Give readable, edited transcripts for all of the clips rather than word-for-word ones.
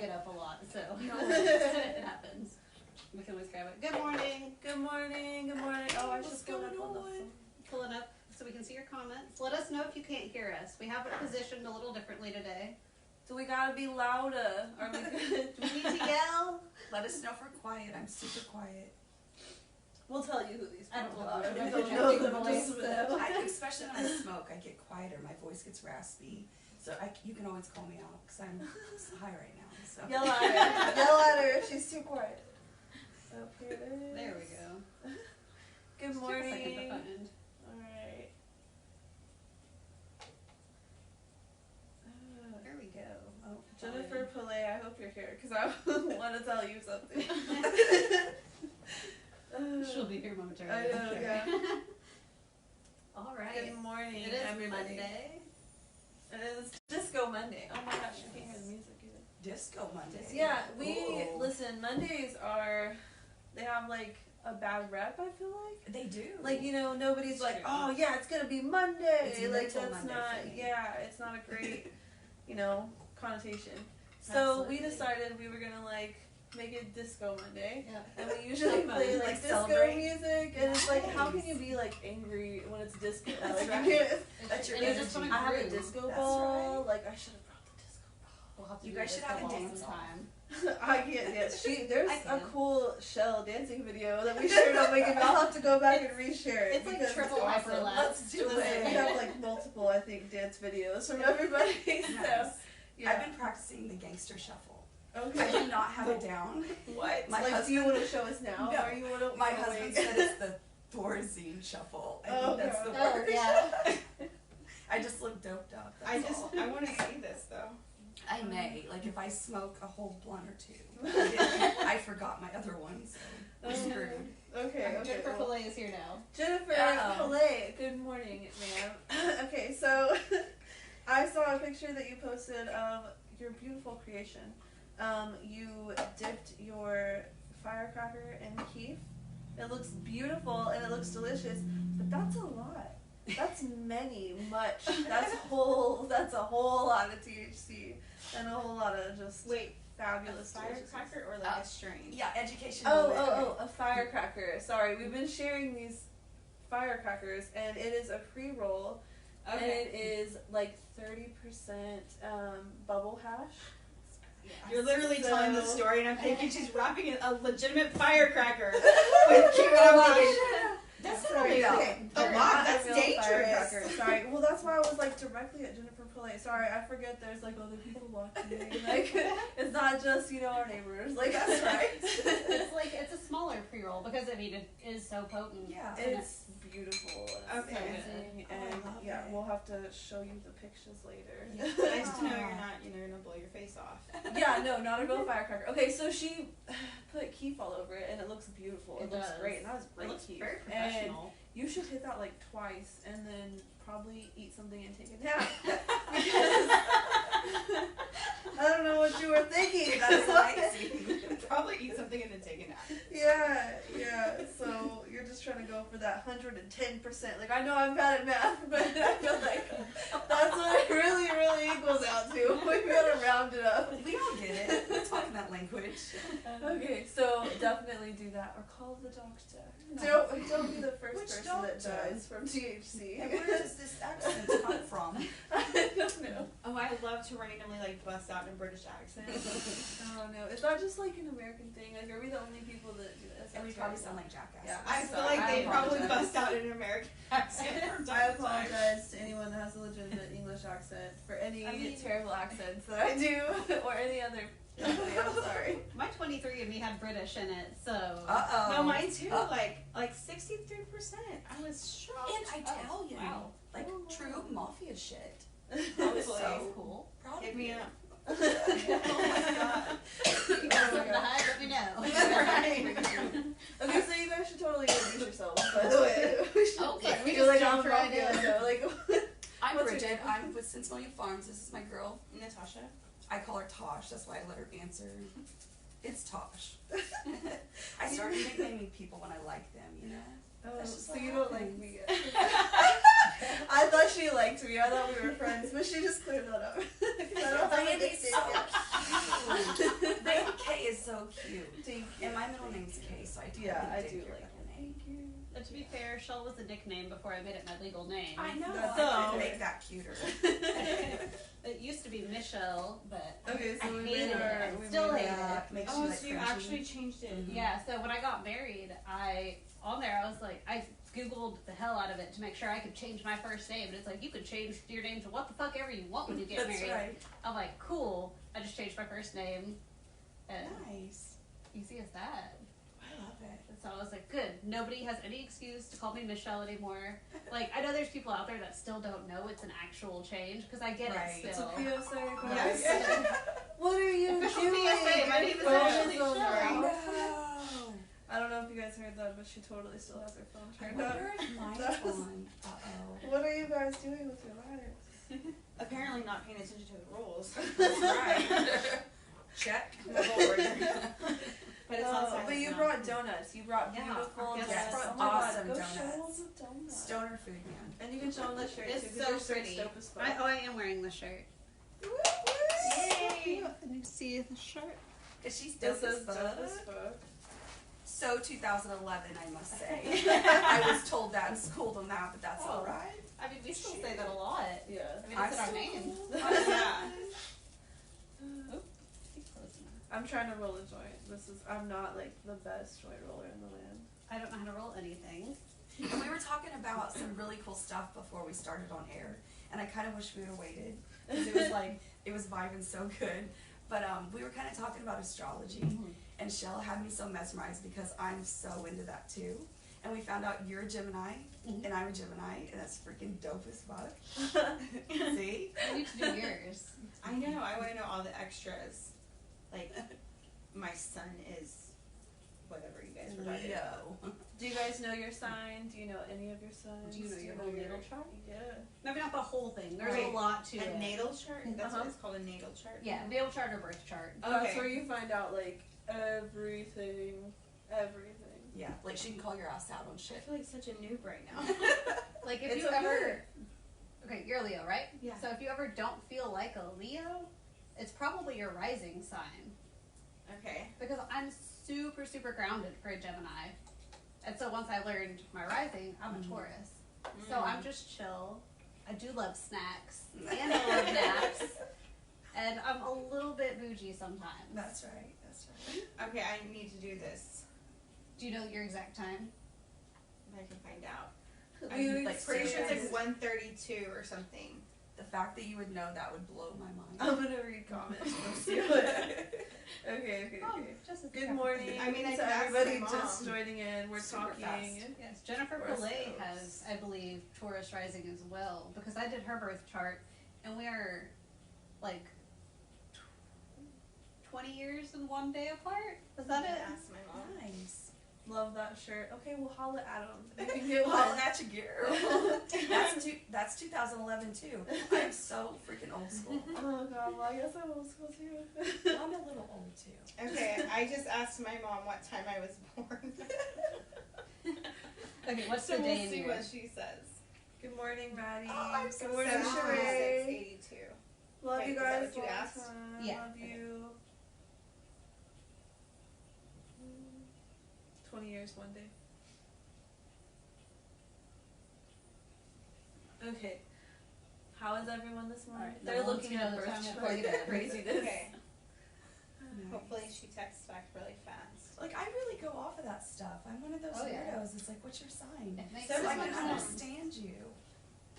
it up a lot, so it happens. We can always grab it. Good morning. Good morning. Good morning. Oh, I just Pull it up so we can see your comments. Let us know if you can't hear us. We have it positioned a little differently today. Do we gotta be louder? Are we good? Do we need to yell? Let us know if we're quiet. I'm super quiet. We'll tell you who these I don't people know. are. I We don't don't know know the them voice, just though. Especially when I smoke, I get quieter. My voice gets raspy. So you can always call me out because I'm high right now. So. Yell at her. Yell at her if she's too quiet. Up here it is. There we go. Good Just morning. take a second to find. Alright. There we go. Oh, Jennifer Pillay, I hope you're here because I want to tell you something. She'll be here momentarily. I know, sure. yeah. All right. Good morning, It is everybody. Monday. It is Disco Monday. Oh my gosh, you can't hear the music either. Disco Monday. Yeah, listen, Mondays are, they have like a bad rep, I feel like. They do. Like, you know, nobody's It's like, true. oh yeah, it's gonna be Monday. It's Like, mental that's Monday not, for me. yeah, it's not a great, you know, connotation. So we Absolutely. decided we were gonna like make it Disco Monday. Yeah. And we usually play like disco celebrate. music, and it's like, how can Nice. you be like angry when it's disco? That's Like, right. you can't- That's your And you just energy. wanna I have a groove. disco That's ball. right. Like, I should have brought the disco ball. We'll have to You do guys should this have a all dance sometime. I can't. Yeah, there's I a can. cool shell dancing video that we shared on Wake Up. I'll have to go back and reshare it. It's like because triple it's awesome. hyperlapse. Let's do Listen, it. we have like multiple, I think, dance videos from everybody. So, Nice. yeah. I've been practicing the gangster shuffle. I Okay. do not have it down. What? My Like, do you husband- want to show us now, No. or you want to? My husband said it's the Thorazine shuffle. I Oh, think that's the Oh, word. yeah. I just look doped up. That's all. I want to see this though. I may, like if I smoke a whole blunt or two. I forgot my other one, so we're screwed. Okay. Jennifer well, Pillay is here now. Jennifer Uh-oh. Pillay, good morning, ma'am. Okay, so I saw a picture that you posted of your beautiful creation. You dipped your firecracker in keef. It looks beautiful and it looks delicious, but that's a lot. That's much. That's a whole lot of THC and a whole lot of just fabulous Firecracker or like a strain? Yeah, education. a firecracker. Sorry, we've been sharing these firecrackers, and it is a pre-roll, and it is like 30% bubble hash. You're literally So- telling the story, and I'm thinking she's wrapping a legitimate firecracker with cute. I'm thinking, That's Sorry, not okay. a lot. That's Real dangerous. firecracker. Sorry. Well, that's why I was like directly at Jennifer Pillay. Sorry, I forget there's like other people watching. Like, it's not just, you know, our neighbors. Like, That's right. It's a smaller pre-roll because I mean it is so potent. Yeah. It's beautiful and Okay. amazing, Oh, I and love yeah, it. we'll have to show you the pictures later. Nice to know you're not, gonna blow your face off. Yeah, no, not a real firecracker. Okay, so she put keef all over it, and it looks beautiful. It, It looks does. great, and that was great It looks keef. very And professional. you should hit that like twice, and then probably eat something and take a nap. Because I don't know what you were thinking. That's amazing. Probably eat something and then take a nap. Yeah. So you're just trying to go for that 110%. Like, I know I'm bad at math, but I feel like that's what it really equals out to. We gotta round it up. We all get it. We're talking that language. Okay, so definitely do that, or call the doctor. Don't be the first Which person that doctor? dies from THC. And where does this accent come from? I don't know. Oh, I love to randomly like bust out in a British accent. I don't know. Is that just like an American thing? Like, are we the only people that do this? And we probably sound like jackasses. Yeah. I feel Sorry, like I they probably apologize. bust out in an American accent from I time to time. apologize to anyone that has a legitimate English accent for any I mean- terrible accents that I do, or any other. I'm sorry. My 23andMe had British in it, so. Uh-oh. No, mine too. Uh, Like 63%. I was shocked. And Italian. wow. Like true mafia shit. Oh, was That's so cool. proud Hit of me you. up. Oh my god. You got something to hide, let me know. Right. Okay, so you guys should totally introduce yourselves, by the way. We should Okay, we do just like jumped on right Mafia, in. so, like, I'm What's your Bridget. name? I'm with Sinsemillia Farms. This is my girl. Natasha. I call her Tosh. That's why I let her answer. It's Tosh. I started nicknaming people when I like them, you know? oh, That's just so what you don't like happens. me yet. I thought she liked me. I thought we were friends, but she just cleared that up. I don't have Randy's anything so yet. cute. middle name's Kay, so I totally I dig do your like middle name. But to be fair, Shell was a nickname before I made it my legal name. I know. That's I so- could make that cuter. It used to be Michelle, but Okay, so I we hated made it. our. I we still made hate our- it. Makes Oh, you like so you cringy. actually changed it. Mhm. yeah. So when I got married, I was like, I Googled the hell out of it to make sure I could change my first name, and it's like you could change your name to what the fuck ever you want when you get That's married. right. I'm like, cool. I just changed my first name, and Nice. easy as that. I love it. So I was like, good. Nobody has any excuse to call me Michelle anymore. Like, I know there's people out there that still don't know it's an actual change, because I get Right. it It's a still. PSA. Yes. What are you Official doing? PSA, my name is Phone actually on Shelley. I now. know. I don't know if you guys heard that, but she totally still has her phone I turned up. wonder if mine's That's- on. Uh-oh. What are you guys doing with your lives? Apparently not paying attention to the rules. That's right. Check. The whole order. But it's on silent But you now. brought donuts. You brought Yeah, beautiful, yes, yes, yes, oh my awesome God, go donuts. show them the donuts. Stoner food, man. And you can show them the shirt It's too, 'cause so your shirt's pretty. dope as fuck. I am wearing the shirt. Yay! Can you see the shirt? Cause she's This dope as is dope as fuck. fuck. So 2011, I must say. I was told that in school on that, but that's Oh. alright. I mean, we still say that a lot. Yeah. I mean, it's in our still- name. Yeah. Keep close enough. I'm trying to roll a joint. I'm not like the best joint roller in the land. I don't know how to roll anything. And we were talking about some really cool stuff before we started on air, and I kind of wish we would have waited, because it was like, it was vibing so good. But we were kind of talking about astrology, and Shell had me so mesmerized because I'm so into that too. And we found out you're a Gemini, Mhm. and I'm a Gemini, and that's freaking dope as fuck. See? I need to do yours. I know. I want to know all the extras. Like, my son is whatever you guys were talking about. Leo. Do you guys know your sign? Do you know any of your signs? Do you know your whole natal chart? Yeah. Maybe not the whole thing. There's Wait, a lot to A it. natal chart? That's Uh-huh. what it's called, a natal chart? Yeah, natal chart or birth chart. That's Okay. where you find out like everything. Yeah, like she can call your ass out on I shit. feel like such a noob right now. Like if It's you okay. ever, okay, you're a Leo, right? Yeah. So if you ever don't feel like a Leo, it's probably your rising sign. Okay. Because I'm super, super grounded for a Gemini. And so once I learned my rising, I'm a Taurus. So I'm just chill. I do love snacks. And I love naps. And I'm a little bit bougie sometimes. That's right, that's right. Okay, I need to do this. Do you know your exact time? I can find out. You I'm like, pretty sure it's serious? like 1:32 or something. The fact that you would know that would blow my mind. I'm gonna read comments. Let's see what. Okay. Oh, just as Good morning. I mean, I to can ask everybody my just mom. joining in. We're Super talking. fast. Yes, Jennifer Taurus Pillay knows. has, I believe, Taurus rising as well, because I did her birth chart, and we are like 20 years and 1 day apart. Is that it? Ask my mom. Nice. Love that shirt. Okay, we'll holla at him. You can get Well, one. that's your girl. that's 2011 too. I'm so freaking old school. Oh god, well I guess I'm old school too. Well, I'm a little old too. Okay, I just asked my mom what time I was born. Okay, what's So the day we'll in see year? what she says. Good morning, Maddie. Oh, I'm so Good morning, sorry. Sheree. 7682. Love Wait, you is that guys. what you long asked? time. Yeah. Love you. 20 years, 1 day. Okay. How is everyone this morning? Alright, They're now looking let's at know the birth time chart. before you get Craziness. Okay. Nice. Hopefully she texts back really fast. Like I really go off of that stuff. I'm one of those Oh, yeah. weirdos. It's like, what's your sign? It makes So So does I my can mom. understand you.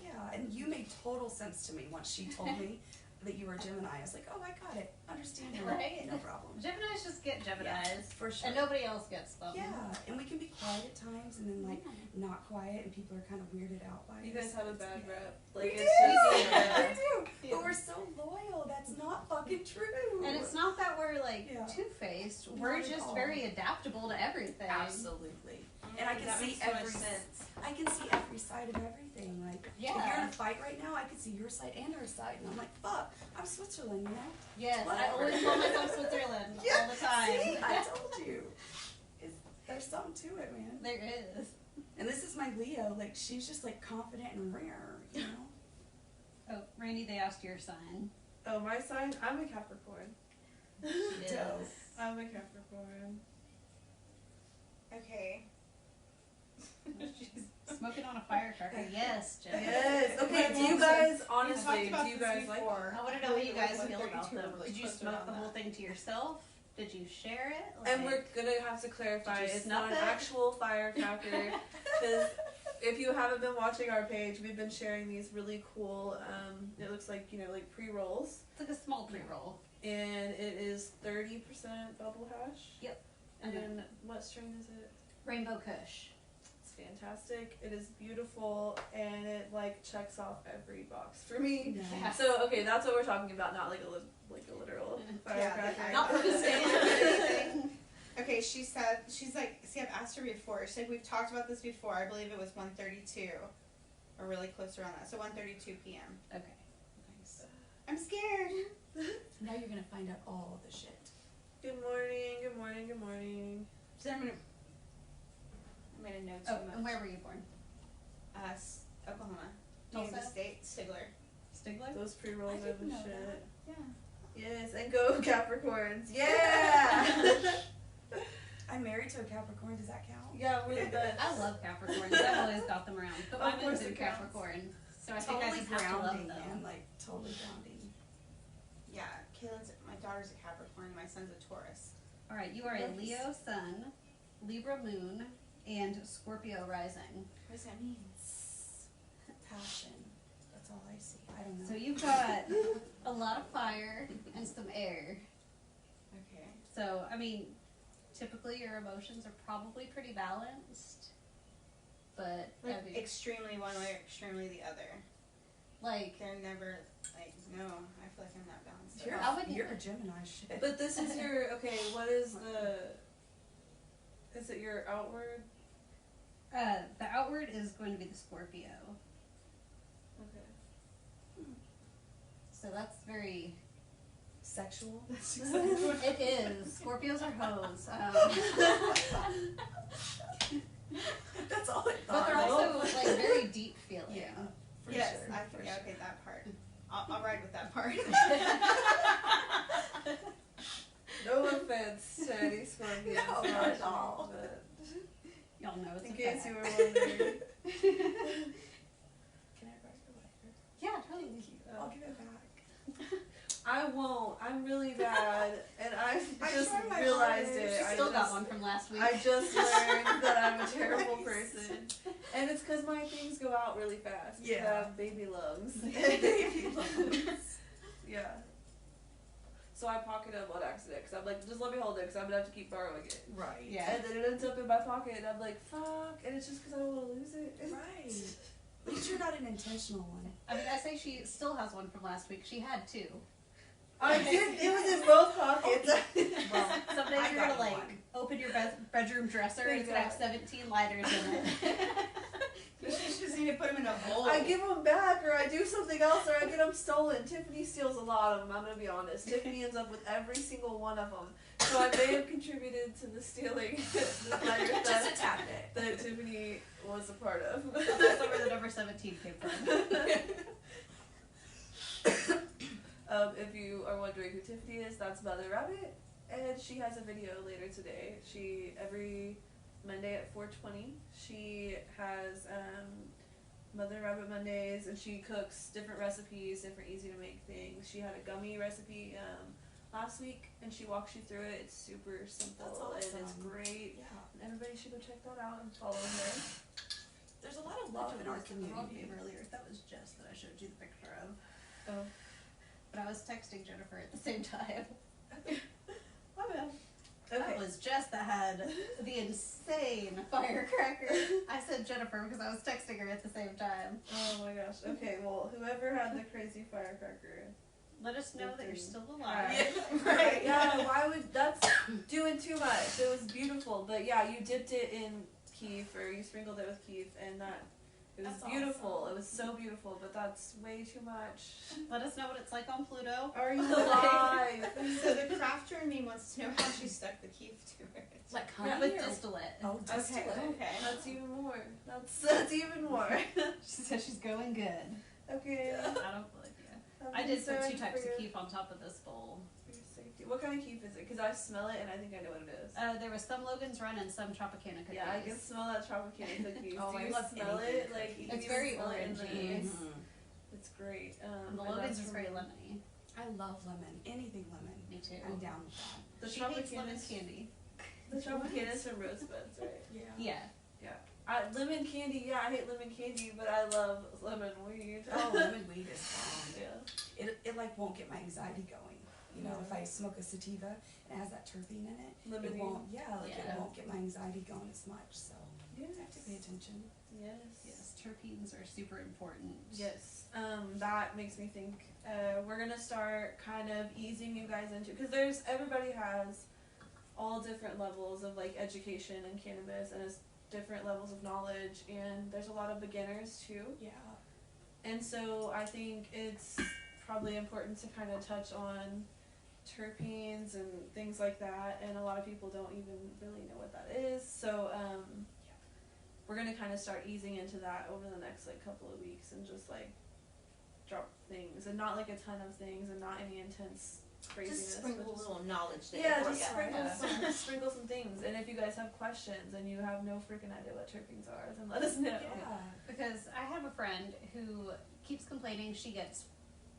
Yeah, and you made total sense to me once she told me that you were Gemini. I was like, oh, I got it. Understand you. Right? No problem. Geminis just get Geminis, For sure. and nobody else gets them. Yeah, and we can be quiet at times and then like not quiet, and people are kind of weirded out by You us. guys have a It's bad good. rep. We Like do. it's just We do. Yeah. But we're so loyal. That's not fucking true. And it's not that we're like Yeah. two-faced. Not We're at just all. very adaptable to everything. Absolutely. And I can That see makes so much every sense. I can see every side of everything. Like if you're in Yeah. a fight right now, I can see your side and her side, and I'm like, fuck, I'm Switzerland, you know? Yes, I Whatever. always call myself Switzerland all the time. See, I told you. There's something to it, man. There is. And this is my Leo. Like she's just like confident and rare, you know? Oh, Randy, they asked your sign. Oh, my sign? I'm a Capricorn. Dope. I'm a Capricorn. Okay. She's smoking on a firecracker. Yes, Jen. Yes. Okay. But Do you also, guys honestly? about Do you this guys like? before. I want to know how you guys Like feel about 32 them. really Did you close smoke around the whole that. thing to yourself? Did you share it? And Like- we're gonna have to clarify, Did you it's snuff not an it? actual firecracker. Because if you haven't been watching our page, we've been sharing these really cool. It looks like like pre-rolls, It's like a small pre-roll. and it is 30% bubble hash. Yep. And what strain is it? Rainbow Kush. It's fantastic. It is beautiful, and it like checks off every box for me. Yeah. So okay, that's what we're talking about, not like a literal firecracker. Yeah, Not for the stand or anything. Okay, she said, she's like, see, I've asked her before. She's like, we've talked about this before. I believe it was 1:32, or really close around that. So 1:32 p.m. Okay. Nice. I'm scared. Now you're gonna find out all the shit. Good morning. Good morning. Good morning. So I'm gonna know too Oh, much. and where were you born? Oklahoma. Do you Tulsa? have the state? Stigler. Stigler? Those pre-rolls I are didn't the know shit. Yeah. Yes, and go Capricorns. Yeah. I'm married to a Capricorn. Does that count? Yeah, we're the best. I love Capricorns. I've always got them around. But Of my course mom's in it counts. Capricorn. So I think I Totally just have to love grounding, them. man. Like totally grounding. Yeah. My daughter's a Capricorn. My son's a Taurus. Alright, you are a Nice. Leo sun, Libra moon, and Scorpio rising. What does that mean? Passion. That's all I see. I don't know. So you've got a lot of fire and some air. Okay. So, I mean, typically your emotions are probably pretty balanced. But, Like I mean, extremely one way or extremely the other. like, They're never like no. I feel like I'm not balanced. You're, at all. I wouldn't- you're a Gemini shit. But this is your what is is it your outward? the outward is going to be the Scorpio. Okay. So that's very, Sexual. it is. Scorpios are hoes. That's all I But thought. they're also, like, very deep feeling. Yeah. For Yes, sure, I for forgot. sure. Okay, that part. I'll ride with that part. No offense to any Scorpios. No, not at all. But Y'all know it's in a case fact. you were wondering. Can I borrow your lighter? Yeah, totally. I'll give it back. I won't. I'm really bad, and I I just tried my realized hardest. it. She I still got just- one from last week. I just learned that I'm a terrible Nice. person, and it's because my things go out really fast. 'Cause I Yeah. have baby lungs. Baby lungs. Yeah. So I pocket them on accident because I'm like, just let me hold it because I'm gonna have to keep borrowing it. Right. Yeah. And then it ends up in my pocket, and I'm like, fuck. And it's just because I don't want to lose it. Right. At least you're not an intentional one. I mean, I say she still has one from last week. She had two. I did. It was in both pockets. Well, some days I you're got gonna like one. open your bedroom dresser and it's gonna have 17 lighters in it. You just need to put them in a bowl. I give them back, or I do something else, or I get them stolen. Tiffany steals a lot of them. I'm gonna be honest. Tiffany ends up with every single one of them. So I may have contributed to the stealing, the lighter Just a theft tad bit. that Tiffany was a part of. That's where the number 17 came from. If you are wondering who Tiffany is, that's Mother Rabbit, and she has a video later today. She every Monday at 4:20 she has Mother Rabbit Mondays, and she cooks different recipes, different easy to make things. She had a gummy recipe last week, and she walks you through it. It's super simple That's and it's awesome. great. Yeah. Everybody should go check that out and follow her. There's a lot of love in our Wrong community. name earlier. That was Jess that I showed you the picture of. Oh, But I was texting Jennifer at the same time. my bad. That Okay. was Jess that had the insane firecracker. I said Jennifer because I was texting her at the same time. Oh my gosh. Okay, well, whoever had the crazy firecracker. Let us know that you're still Hi. alive. Right, yeah, why would, that's doing too much. It was beautiful, but yeah, you dipped it in keef, or you sprinkled it with keef, and it was That's beautiful. awesome. It was so beautiful, but that's way too much. Let us know what it's like on Pluto. Are you alive? So the crafter in me wants to know how she stuck the keef to it. Like Yeah, honey with or- distillate. Oh, distillate. Okay. That's even more. That's even more. She says she's going good. Okay. I don't believe you. I did put 2 concerned types for of your- keef on top of this bowl. for your safety. What kind of keef is it? Because I smell it and I think I know what it is. There was some Logan's Run and some Tropicana cookies. Yeah, I can smell that Tropicana cookies. Oh, Do I you love smell anything it? Like, cookies. you It's can very smell it in the- orangey. It's great. And the my Logan's best is very friend- lemony. I love lemon. Anything lemon. Me too. I'm down with that. The She hates lemon Tropicana's candy. The Tropicana's from Rosebuds, right? Yeah. Yeah. Lemon candy, yeah, I hate lemon candy, but I love lemon weed. Oh, lemon weed is bomb. Yeah. It like won't get my anxiety going. You know, if I smoke a sativa and it has that terpene in it, Lemon it won't. Yeah, like Yeah. it won't get my anxiety going as much. So Yes. I have to pay attention. Yes. Yes, terpenes are super important. Yes. That makes me think we're gonna start kind of easing you guys into, because everybody has all different levels of like education in cannabis and it's different levels of knowledge, and there's a lot of beginners too. Yeah. And so I think it's probably important to kind of touch on terpenes and things like that, and a lot of people don't even really know what that is. So we're gonna kind of start easing into that over the next like couple of weeks and just like drop things and not like a ton of things and not any intense craziness. Just sprinkle but a little knowledge there. yeah, for just ya. sprinkle Yeah. sprinkle some things. And if you guys have questions and you have no freaking idea what terpenes are, then let us know. Yeah. Because I have a friend who keeps complaining she gets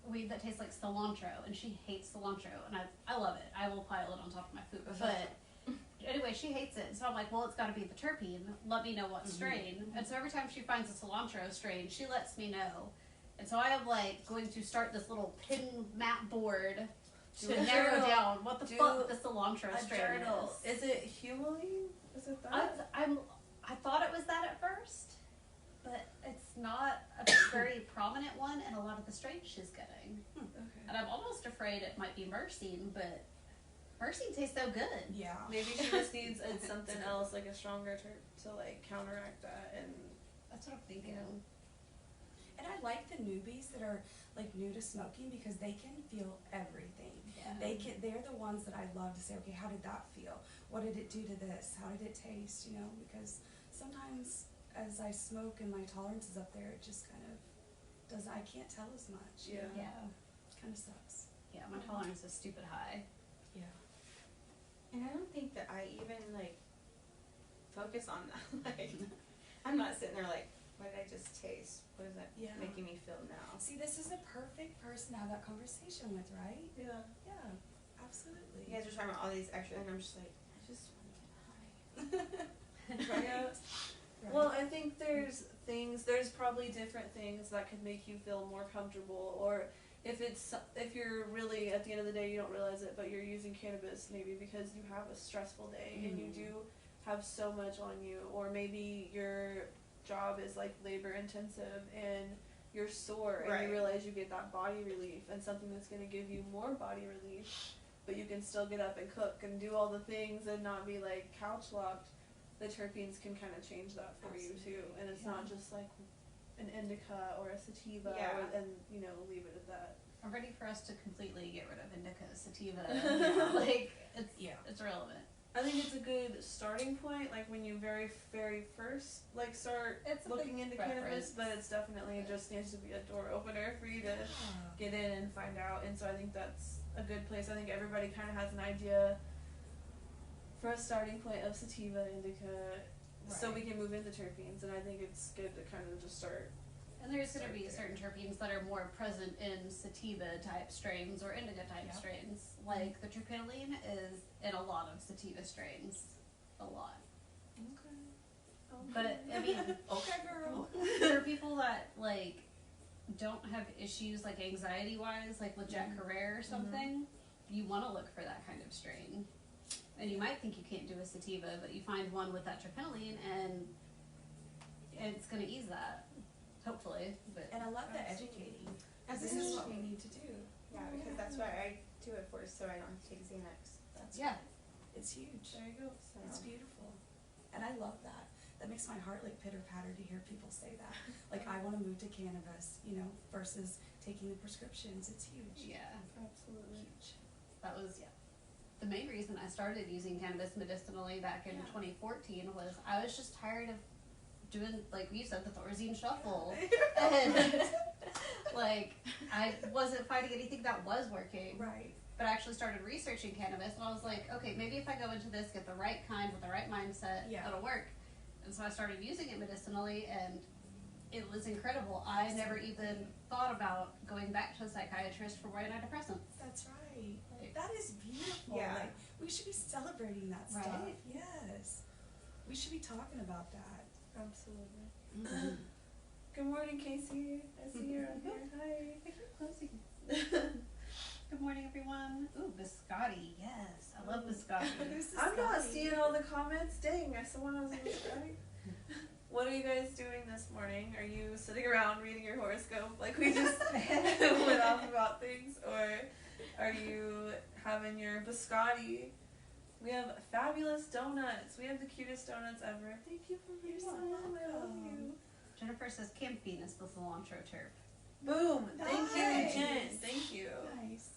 weed that tastes like cilantro, and she hates cilantro, and I love it. I will pile it on top of my food. But anyway, she hates it. So I'm like, well, it's got to be the terpene. Let me know what strain. And so every time she finds a cilantro strain, she lets me know. And so I am like going to start this little pin map board Do to a narrow journal. down what the Do fuck the cilantro A strain journal. is. Is it Humulene? Is it that? I thought it was that at first, but it's not a very prominent one in a lot of the strains she's getting. Okay. And I'm almost afraid it might be myrcene, but myrcene tastes so good. Yeah. Maybe she just needs something else, like a stronger terp to like counteract that. And That's what I'm thinking. And I like the newbies that are like new to smoking because they can feel everything. Yeah. They're the ones that I love to say, okay, how did that feel? What did it do to this? How did it taste? You know, because sometimes as I smoke and my tolerance is up there, it just kind of I can't tell as much. you Yeah. know? Yeah. It kind of sucks. Yeah, my tolerance is stupid high. Yeah. And I don't think that I even like focus on that. Like, I'm not sitting there like, what did I just taste? What is that Yeah. making me feel now? See, this is a perfect person to have that conversation with, right? yeah. Yeah, absolutely. You guys are talking about all these extra, and I'm just like, I just want to get high. Yeah. Right. Well, I think there's probably different things that could make you feel more comfortable, or if you're really, at the end of the day, you don't realize it, but you're using cannabis maybe because you have a stressful day and you do have so much on you, or maybe your job is like labor intensive and you're sore and Right. you realize you get that body relief and something that's going to give you more body relief, but you can still get up and cook and do all the things and not be like couch locked. The terpenes can kind of change that for you too, and it's not just like an indica or a sativa, Yeah. and leave it at that. I'm ready for us to completely get rid of indica, sativa. Like, it's relevant. I think it's a good starting point, like when you very, very first like start It's a looking big into preference. cannabis, but it's definitely just needs to be a door opener for you to get in and find out. And so I think that's a good place. I think everybody kind of has an idea for a starting point of sativa, indica, so we can move into terpenes. And I think it's good to kind of just start. And there's going to be Sorry. certain terpenes that are more present in sativa type strains or indica type Yep. strains. Like the terpinolene is in a lot of sativa strains. A lot. Okay. But, I mean, Okay, girl. there are people that, like, don't have issues, like, anxiety-wise, like with Jack Herrera or something. You want to look for that kind of strain. And you might think you can't do a sativa, but you find one with that terpinolene, and it's going to ease that. Hopefully. But And I love the educating. As This is what we need to do. Yeah, because that's why I do it for, so I don't have to take Xanax. That's yeah. It's huge. There you go. So It's beautiful. And I love that. That makes my heart like pitter patter to hear people say that. Like, I want to move to cannabis, versus taking the prescriptions. It's huge. Yeah. Absolutely. Huge. That was the main reason I started using cannabis medicinally back in Yeah. 2014 was I was just tired of doing, like you said, the Thorazine shuffle. And Like, I wasn't finding anything that was working. Right. But I actually started researching cannabis, and I was like, okay, maybe if I go into this, get the right kind with the right mindset, Yeah. it'll work. And so I started using it medicinally, and it was incredible. I never even thought about going back to a psychiatrist for antidepressants. That's right. That is beautiful. Yeah. Like, we should be celebrating that stuff. Right? Yes. We should be talking about that. Absolutely. Mm-hmm. Good morning, Casey. I see you're on here. Hi. I keep closing. Good morning, everyone. Ooh, biscotti. Yes, I love biscotti. I'm not seeing all the comments. Dang, someone else was right. What are you guys doing this morning? Are you sitting around reading your horoscope like we just went off about things? Or are you having your biscotti? We have fabulous donuts. We have the cutest donuts ever. Thank you for You're reading so them. I love welcome. you. Jennifer says campine is the cilantro terp. Boom. Thank you, Nice. Jen. Thank you. Nice.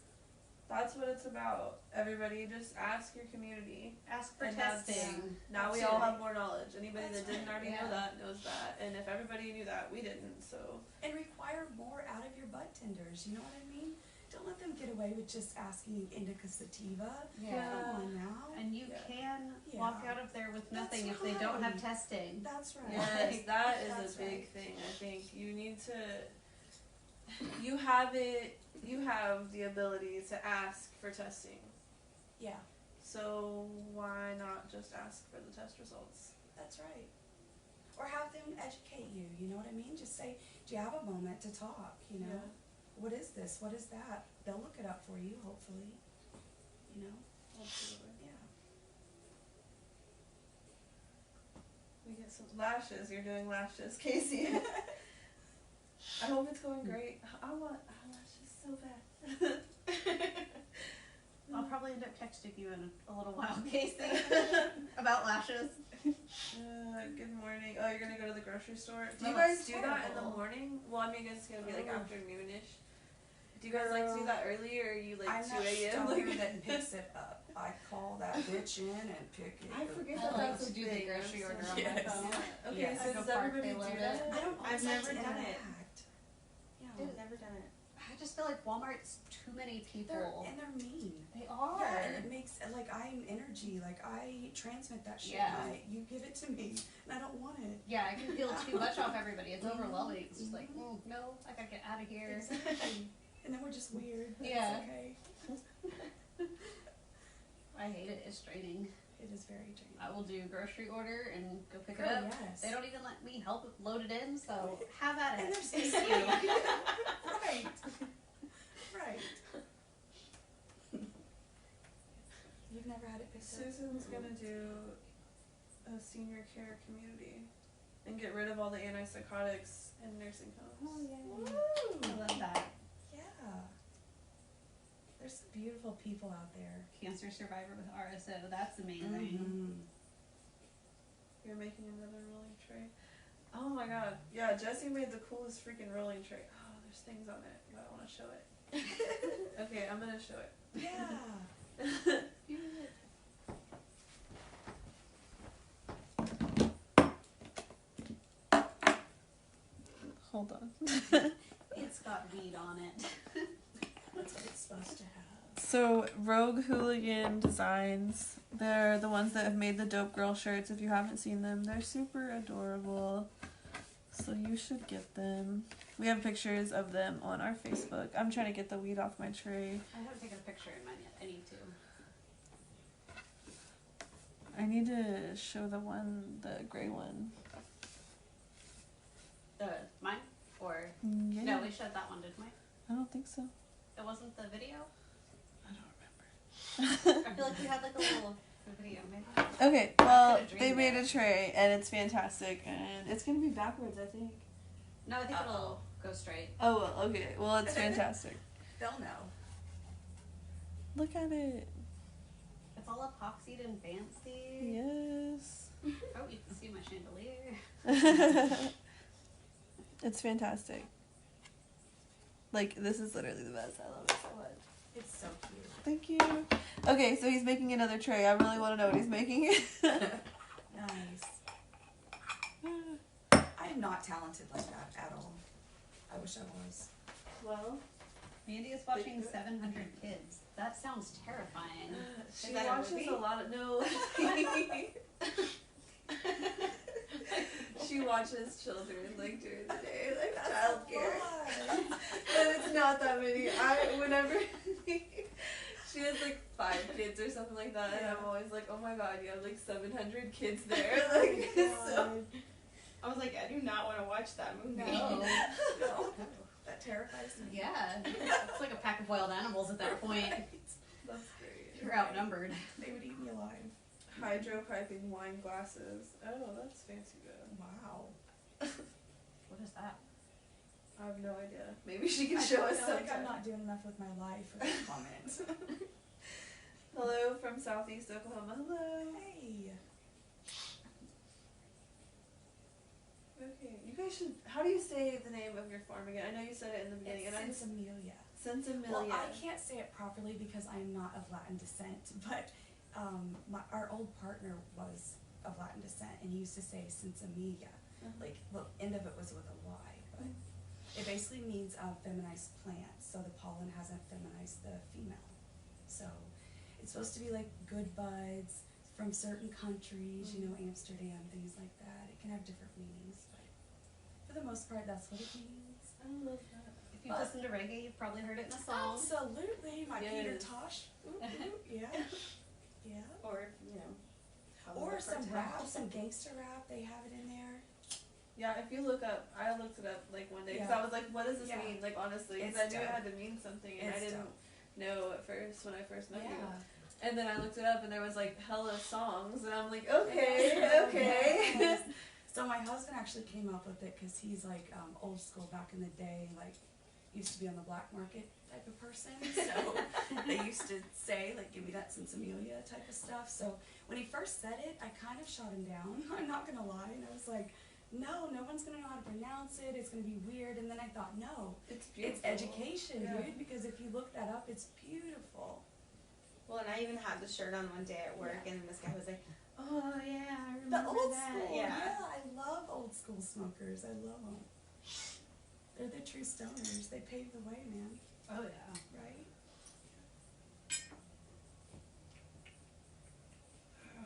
That's what it's about. Everybody just ask your community. Ask for And that's- testing. Now we all have more knowledge. Anybody That's that didn't right, already know that knows that. And if everybody knew that, we didn't. So And require more out of your bud tenders. You know what I mean? Don't let them get away with just asking indica sativa. Yeah. Come on now. And you Yeah. can Yeah. walk out of there with That's nothing if they don't have right. testing. That's right. yes, that is That's a big right. thing. I think you need to. You have it. You have the ability to ask for testing. Yeah, So why not just ask for the test results? that's right. Or have them educate you. You know what I mean? Just say, do you have a moment to talk? You know, Yeah. what is this? What is that? They'll look it up for you, hopefully. You know? Absolutely. Yeah. We get some lashes. You're doing lashes, Casey. I hope it's going great. I want eyelashes so bad. I'll probably end up texting you in a little while, Casey, about lashes. Good morning. Oh, you're gonna go to the grocery store? Do you Oh, guys that's do that in the terrible. morning? Well, I mean, I guess it's gonna be like Oh. afternoonish. Do you guys like to do that early, or are you like I'm 2 that a.m.? stoner that picks it up. I call that bitch in and pick it I up. forget I that like that's to a do the thing. grocery I'm order so on my Yes. phone. Okay, Yes. so I go does park, everybody they do load it. that? I don't I've always like never to done it. interact. Yeah. I've never done it. I just feel like Walmart's too many people. They're mean. They are. Yeah, and it makes, like, I'm energy. Like, I transmit that shit. Yeah. You give it to me, and I don't want it. Yeah, I can feel too much off everybody. It's overwhelming. It's just like, no, I gotta get out of here. Exactly. And then we're just weird. But Yeah. It's okay. I hate it. It's draining. It is very draining. I will do grocery order and go pick it Oh, up. yes. They don't even let me help load it in, so have at And it. they're so Thank sweet. you. Right. Right. You've never had it picked up? Susan's gonna do a senior care community and get rid of all the antipsychotics in nursing homes. Woo! I love that. Yeah. There's some beautiful people out there. Cancer survivor with RSO. That's amazing. Mm-hmm. You're making another rolling tray. Oh my god. Yeah, Jessie made the coolest freaking rolling tray. Oh, there's things on it, but I want to show it. Okay, I'm gonna show it. Yeah. Hold on. It's got weed on it. That's what it's supposed to have. So, Rogue Hooligan Designs. They're the ones that have made the Dope Girl shirts. If you haven't seen them, they're super adorable. So you should get them. We have pictures of them on our Facebook. I'm trying to get the weed off my tray. I haven't taken a picture in mine yet. I need to. I need to show the gray one. Mine? Or Yeah. no, we showed that one, didn't we? I don't think so. It wasn't the video. I don't remember. I feel like we had like a little video, maybe. Okay, well, could've they dreamed made that. a tray, and it's fantastic, and it's gonna be backwards, I think. No, I think it'll go straight. Oh, well, okay. Well, it's fantastic. They'll know. Look at it. It's all epoxied and fancy. Yes. Oh, you can see my chandelier. It's fantastic. Like, this is literally the best. I love it so much. It's so cute. Thank you. Okay, so he's making another tray. I really want to know what he's making. Nice. I am not talented like that at all. I wish I was. well. Mandy is watching 700 kids. That sounds terrifying. She that a watches movie? a lot of She watches children like during the day, like childcare. But it's not that many. Whenever she has like 5 kids or something like that, and I'm always like, oh my god, you have like 700 kids there. Like, so. I was like, I do not want to watch that movie. No. No. That terrifies me. Yeah. It's like a pack of wild animals at that point. That's great. You're outnumbered. They would eat me alive. Hydropiping wine glasses. Oh, that's fancy good. Wow. What is that? I have no idea. Maybe she can show us I feel sometime. like I'm not doing enough with my life for that comment. Hello from Southeast Oklahoma. Hello. Hey. Okay, you guys should. How do you say the name of your farm again? I know you said it in the beginning, and I'm It's Sinsemillia. Sinsemillia. Well, I can't say it properly because I am not of Latin descent, but our old partner was of Latin descent, and he used to say Sinsemillia. Like, the end of it was with a Y, but it basically means feminized plant, so the pollen hasn't feminized the female. So it's supposed to be like good buds from certain countries, you know, Amsterdam, things like that. It can have different meanings, but for the most part, that's what it means. I love that. If you've listened to reggae, you've probably heard it in a song. Absolutely, my Yes. Peter Tosh. Ooh, ooh, yeah, yeah. Or, you know. Or some rap, some gangster rap. They have it in there. Yeah, if you look up, I looked it up like one day because Yeah. I was like, what does this Yeah. mean? Like, honestly, because It's I knew it dope. had to mean something, and I It's didn't know at first when I first met you. Yeah. And then I looked it up, and there was like hella songs, and I'm like, okay, okay. Yes. So my husband actually came up with it because he's like old school back in the day, like used to be on the black market type of person. So they used to say like, give me that Sinsemillia type of stuff. So when he first said it, I kind of shot him down. I'm not gonna lie, and I was like, no one's gonna know how to pronounce it. It's gonna be weird. And then I thought, no, It's it's beautiful. education, Yeah. dude. Because if you look that up, it's beautiful. Well, and I even had the shirt on one day at work, Yeah. and this guy was like, "Oh yeah, I The remember old that." school, Yeah. I love old school smokers. I love them. They're the true stoners. They paved the way, man. Oh, yeah. Right?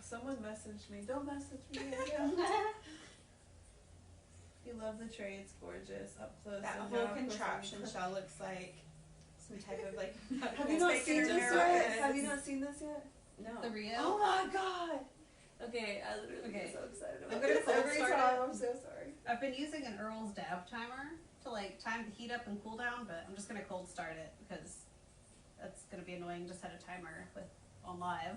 Someone messaged me. Don't message me. You love the tray. It's gorgeous up close. That and whole down close. contraption shell looks like some type of like. Have you not It's seen making this her yet? nervous. Have you not seen this yet? No. The Rio. Oh my god! Okay, I literally Okay. get so excited I'm about gonna this cold every start time. it. I'm so sorry. I've been using an Earl's dab timer to like time the heat up and cool down, but I'm just gonna cold start it because that's gonna be annoying to set a timer with on live.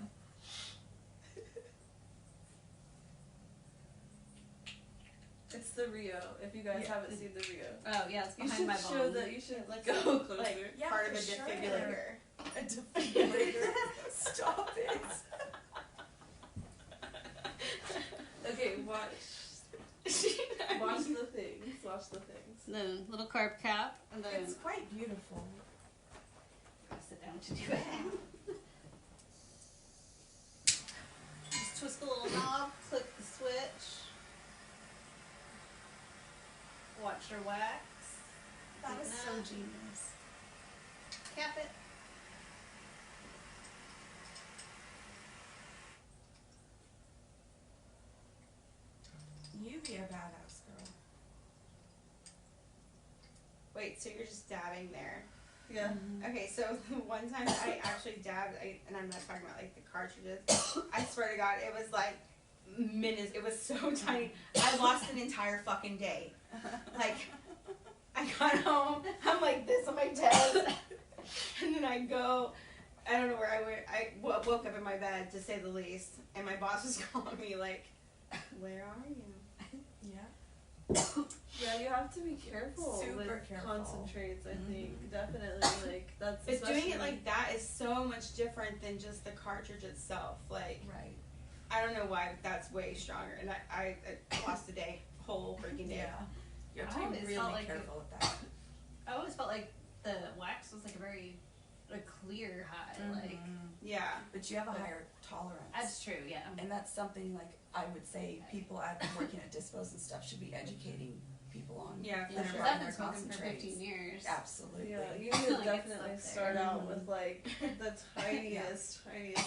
It's the Rio. If you guys Yeah. haven't seen the Rio, Oh yeah, it's you behind should my show bone. that. You should It looks go like- closer. like Yeah, part of for a sure. defibrillator. A defibrillator. Stop it. Okay, watch the things. Watch the things. And then little carb cap, and then It's quite beautiful. I'll sit down to do it. Just twist the little knob, click the switch. Watch her wax. That is so Now, genius. cap it. You be a badass girl. Wait, so you're just dabbing there? Yeah. Okay, so one time I actually dabbed, and I'm not talking about like the cartridges. I swear to God, it was like minutes. It was so tiny. I lost an entire fucking day. Like, I got home, I'm like this on my desk, and then I go. I don't know where I went. I woke up in my bed, to say the least, and my boss was calling me like, "Where are you?" Yeah. Yeah, you have to be careful Super with careful. concentrates, I think. Mhm. Definitely, like, that's But doing it especially- like that is so much different than just the cartridge itself. Like, Right. I don't know why that's way stronger, and I lost a day, whole freaking day. Yeah. You have I to be always really felt like careful with that. I always felt like the wax was like a clear high. Like Yeah. But you have a But- higher tolerance. that's true. Yeah. And that's something like I would say people I've been working at dispos and stuff should be educating people on. Yeah, for that are sure. buying I've their been smoking for concentrates. 15 years. Absolutely. Yeah, you Like, should it's definitely up there. start out Mhm. with like the tiniest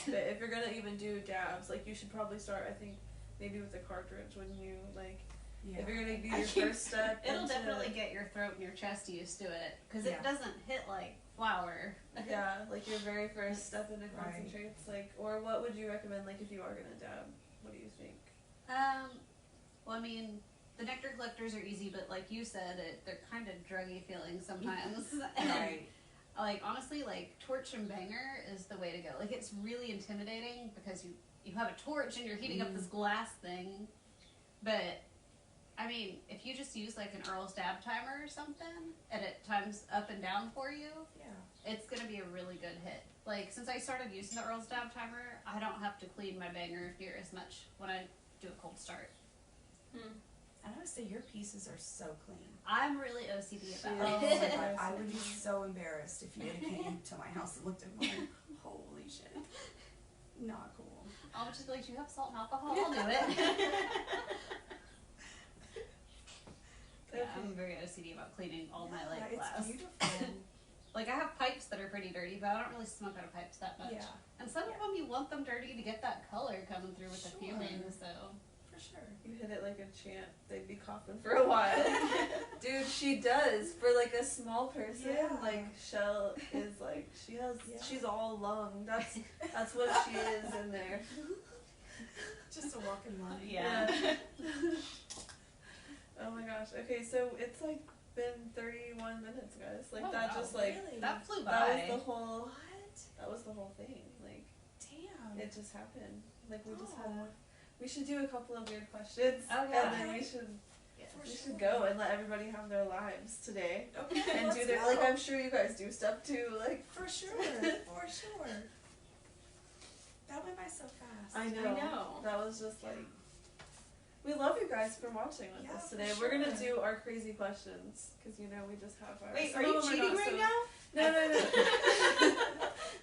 bit. If you're gonna even do dabs, like you should probably start, I think, maybe with a cartridge when you like. Yeah. If you're gonna do your first step, It'll into- definitely get your throat and your chest used to it because Yeah. it doesn't hit like flour. Yeah, like your very first step into Right. concentrates, like, or what would you recommend, like, if you are gonna dab? What do you think? Well, I mean, the nectar collectors are easy, but like you said, they're kind of druggy feeling sometimes. Right. Like honestly, like torch and banger is the way to go. Like it's really intimidating because you have a torch and you're heating up this glass thing, but I mean, if you just use like an Earl's dab timer or something, and it times up and down for you, Yeah. it's gonna be a really good hit. Like since I started using the Earl's dab timer, I don't have to clean my banger near as much when I do a cold start. And I would say your pieces are so clean. I'm really OCD She about Oh is. it. my god, I would be so embarrassed if you came to my house and looked at mine. Holy shit. Not cool. I'll just be like, do you have salt and alcohol? I'll do it. Yeah, I'm very OCD about cleaning all my like Yeah, glass. it's beautiful. Like I have pipes that are pretty dirty, but I don't really smoke out of pipes that much. Yeah. And some of them you want them dirty to get that color coming through with the Sure. fuming. So For sure. You hit it like a champ. They'd be coughing for a while. Dude, she does. For like a small person, Yeah. like Shell is like she's all lung. That's what she is in there. Just a walking line. yeah. Oh my gosh. Okay, so it's like been 31 minutes, guys. Like Oh, that wow. just like Really? That flew by. that was the whole What? that was the whole thing. Like Damn. it just happened. Like we just had Oh. we should do a couple of weird questions. Oh, yeah. And then we Okay. should For we sure. should go and let everybody have their lives today. Okay, And let's do their go. like I'm sure you guys do stuff too, like For sure. For sure. That went by so fast. I know. I know. That was just like we love you guys for watching with Yeah, us for today. We're gonna sure. do our crazy questions because you know we just have our. Wait, some are of you them cheating not right so- now? No.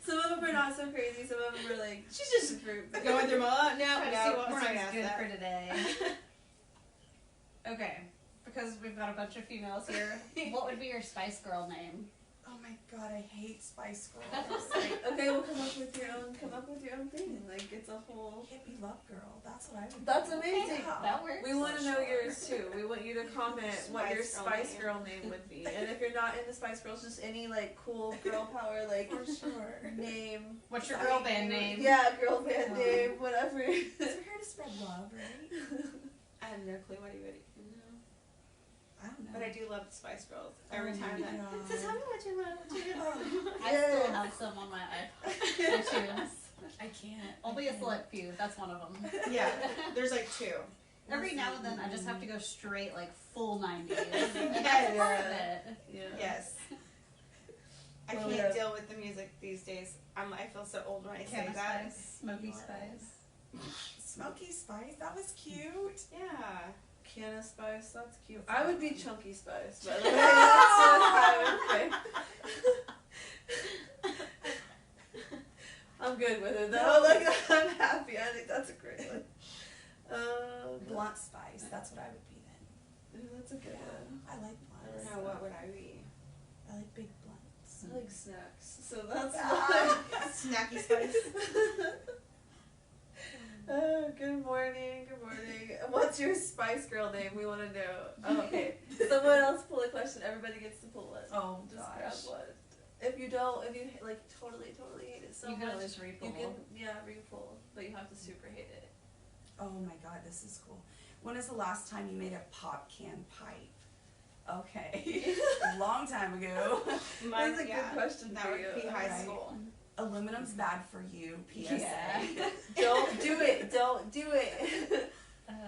Some of them are not so crazy. Some of them are like She's just super. going through my no, Try to see no, what we're not one's gonna ask good that. for today. Okay, because we've got a bunch of females here. What would be your Spice Girl name? Oh my god, I hate Spice Girls. Okay, well come up with your own. Come up with your own thing. Like it's a whole. Hippie love girl. That's what I would. That's do. amazing. Yeah. That works. We want to For know sure. yours too. We want you to comment what your Spice Girl Spice name. Girl name would be, and if you're not into Spice Girls, just any like cool girl power like For sure. name. What's your girl band name? Yeah, girl band name, whatever. Because we're here to spread love, right? I have no clue what he would. I don't know. But I do love the Spice Girls. Every Oh time my that. God. So tell me what you want. What you want. I still have some on my iTunes. I can't. Only I a can't. select few. That's one of them. Yeah, there's like two. Every now and then, I just have to go straight like full 90s. Yes. That's part of it. Yeah. Yes. I Well, can't yeah. deal with the music these days. I feel so old when I say Canna that. Spice, Smoky Spice. Smoky Spice. That was cute. Yeah. Canna Spice, that's cute. I would be Chunky Spice, by the way. That's what I would pick. I'm good with it though. Like I'm happy. I think that's a great one. Blunt Spice. That's what I would be then. Ooh, that's a good one. I like I blunts. don't know, what would I be? I like big blunts. I like snacks, so that's Snacky Spice. Good morning, good morning. What's your Spice Girl name? We want to know. Oh, okay. Someone else pull a question. Everybody gets to pull one. Oh Just gosh. grab one. If you don't, if you like totally hate it so You much, can always repull. you can repull, but you have to super hate it. Oh my god, this is cool. When is the last time you made a pop can pipe? Okay. A long time ago. That's a good question That for would you. be high Right. school. Aluminum's bad for you. PSA. Yeah. Don't do it. Don't do it.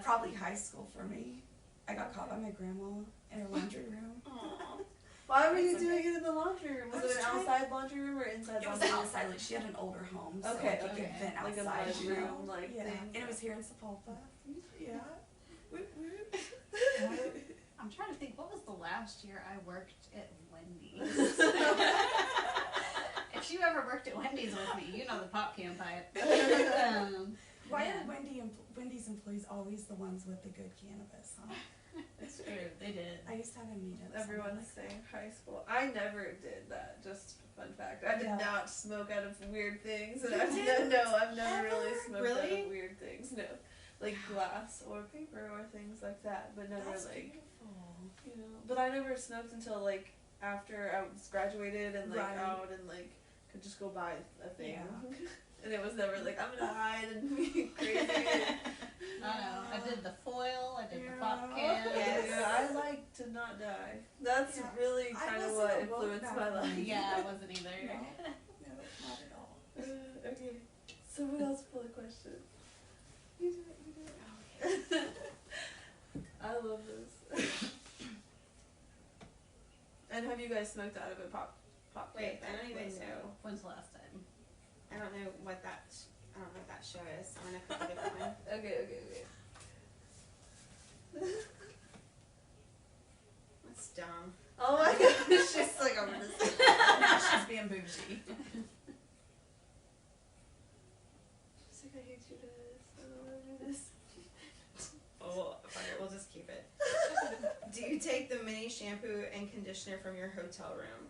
Probably high school for me. I got caught by my grandma in her laundry room. Aw. Why were you It's doing it in the laundry room? Was I it was an trying- outside laundry room or inside It was laundry room? outside, like she had an older home, so Okay, like, you okay. could vent Like a outside, mud you know? room, like, yeah. thing. And it was here in Sapulpa. Yeah. Woot woot. I'm trying to think, what was the last year I worked at Wendy's? If you ever worked at Wendy's with me, you know the pop can pipe. Why Yeah. are Wendy's employees always the ones with the good cannabis, huh? It's true. They did. I used to have a meetup. Everyone's saying high school. I never did that. Just fun fact. I did not smoke out of weird things, and I've never really smoked out of weird things. No, like glass or paper or things like that, but never you know. But I never smoked until like after I was graduated and like out and like could just go buy a thing. Yeah. And it was never like I'm gonna hide and be crazy. I know. I did the foil. I did the pop can. Yeah, I like to not die. That's really kind of what influenced my life. Yeah, I wasn't either. No, not at all. Okay. Someone else pull a question. You do it. Okay. I love this. And have you guys smoked out of a pop? Wait, I don't even know. When's the last time? I don't know what that show is. I'm gonna pick a different one. Okay. That's dumb. Oh my gosh, it's just like I'm gonna say Now she's being bougie. She's like, I hate you guys. I don't wanna do this. Oh, fuck it. We'll just keep it. Do you take the mini shampoo and conditioner from your hotel room?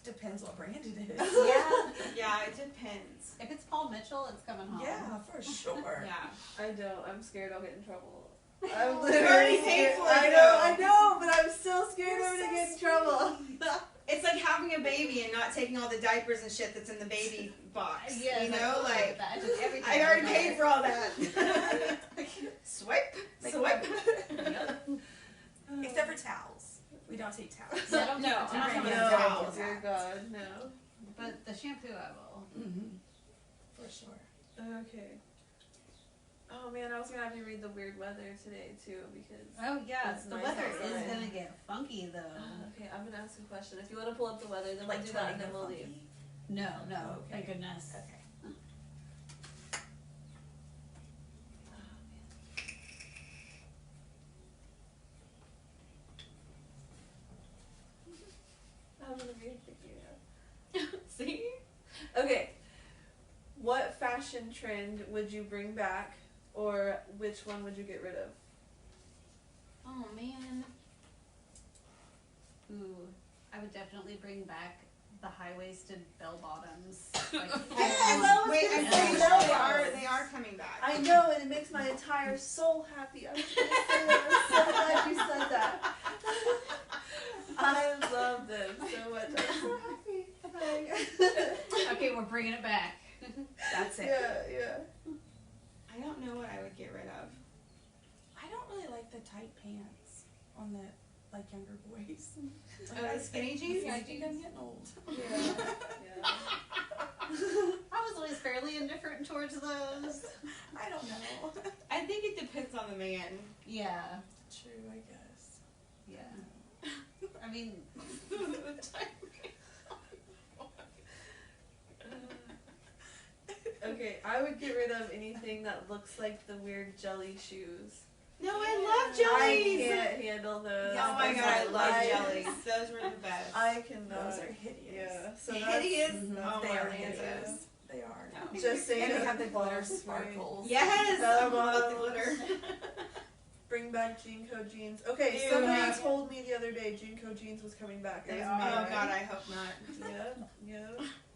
Depends what brand it is. Yeah, it depends. If it's Paul Mitchell, it's coming home. Yeah, for sure. Yeah. I don't. I'm scared I'll get in trouble. You I'm already literally paid scared. for it, I know, but I'm still scared I'm gonna get in trouble. It's like having a baby and not taking all the diapers and shit that's in the baby box. Yeah, you know, like that. Just everything. I already paid for all that. Swipe. Except for towels. We don't take towels. Yeah, I don't No, take I'm the not time. talking No, about towels. dear God, no. But the shampoo, I will. Mm-hmm. For sure. Okay. Oh man, I was gonna have you read the weird weather today too because. Oh yeah, It's the nice weather outside. is gonna get funky though. Okay, I'm gonna ask a question. If you want to pull up the weather, then Like we'll do that and then tornado we'll leave. funky. No, Okay. thank goodness. Okay. I'm gonna be thinking now. See? Okay. What fashion trend would you bring back, or which one would you get rid of? Oh man. Ooh, I would definitely bring back the high-waisted bell bottoms. Like, Wait, I'm pretty sure they are coming back. I know, and it makes my entire soul happy. I was gonna say that. I'm so glad you said that. I love them so much. I'm so happy. okay, we're bringing it back. That's it. Yeah. I don't know what I would get rid of. I don't really like the tight pants on the younger boys. The skinny jeans? Yeah, I think I'm getting old. Yeah. I was always fairly indifferent towards those. I don't know. I think it depends on the man. Yeah, True, I guess. yeah. I mean, Okay, I would get rid of anything that looks like the weird jelly shoes. No, I love jellies. I can't handle those. Yeah, Oh my those god, I are love nice. jellies. Those were the best. I cannot. Those are hideous. Yeah. So that's Hideous? Mhm. Oh They my are goodness. hideous. They are. No. just saying. And they have the glitter Right. sparkles. Yes! I love the Vamos. glitter. Bring back Jean Co jeans. Okay, Ew. somebody told me the other day Jean Co jeans was coming back. It They was are. me, Oh right? god, I hope not. Yeah.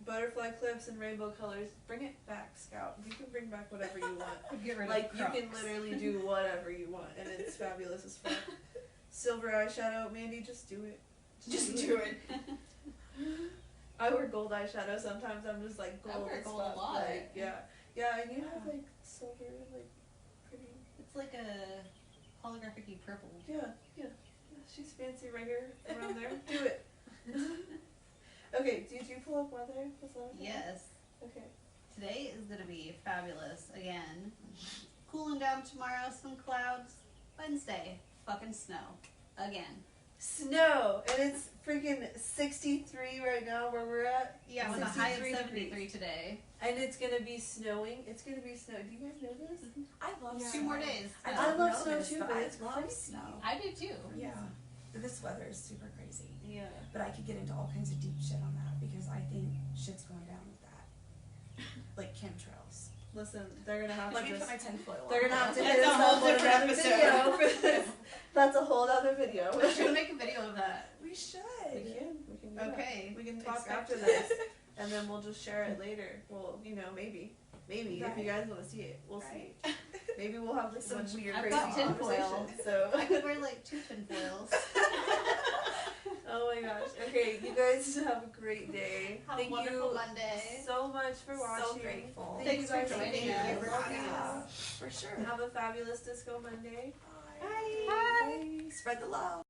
Butterfly clips and rainbow colors. Bring it back, Scout. You can bring back whatever you want. get rid Like of you can Crocs. literally do whatever you want, and it's fabulous as fuck. Silver eyeshadow, Mandy, just do it. Just do it. I wear gold eyeshadow sometimes. I'm just like I gold. wear as gold a fuck. lot. Like, yeah, and you have like silver, like pretty. It's like a holographic-y purple. Yeah. She's fancy right here around there. Do it. Okay, did you pull up weather? Was that okay? Yes. Okay. Today is gonna be fabulous again. Cooling down tomorrow, some clouds. Wednesday, fucking snow. Again. Snow, and it's freaking 63 right now where we're at. Yeah, with a high of 63 73 today. And it's gonna be snowing. It's gonna be snow. Do you guys know this? I love Yeah. 2 more days. I, I don't love know snow this, too, but but I it's love crazy. snow. I do too. Yeah. This weather is super crazy. Yeah. But I could get into all kinds of deep shit on that because I think shit's going down with that. Like chemtrails. Listen, they're gonna have Let to me put just. my tinfoil on. They're gonna have to That's hit a us whole up with different another episode. video for this. That's a whole other video. We should make a video of that. We should. We can do that. Okay. We can talk Expect after it. this, and then we'll just share it later. Well, maybe if you Right. guys want to see it, we'll Right. see. Maybe we'll have like some weird, I've crazy got tinfoil. conversation. So. I could wear like 2 tinfoils. Oh my gosh. Okay, you guys have a great day. Have Thank a wonderful you Monday. so much for watching. So grateful. Thank you Thanks guys for joining being us. here. for Love having you. us. For sure. Have a fabulous Disco Monday. Bye. Spread the love.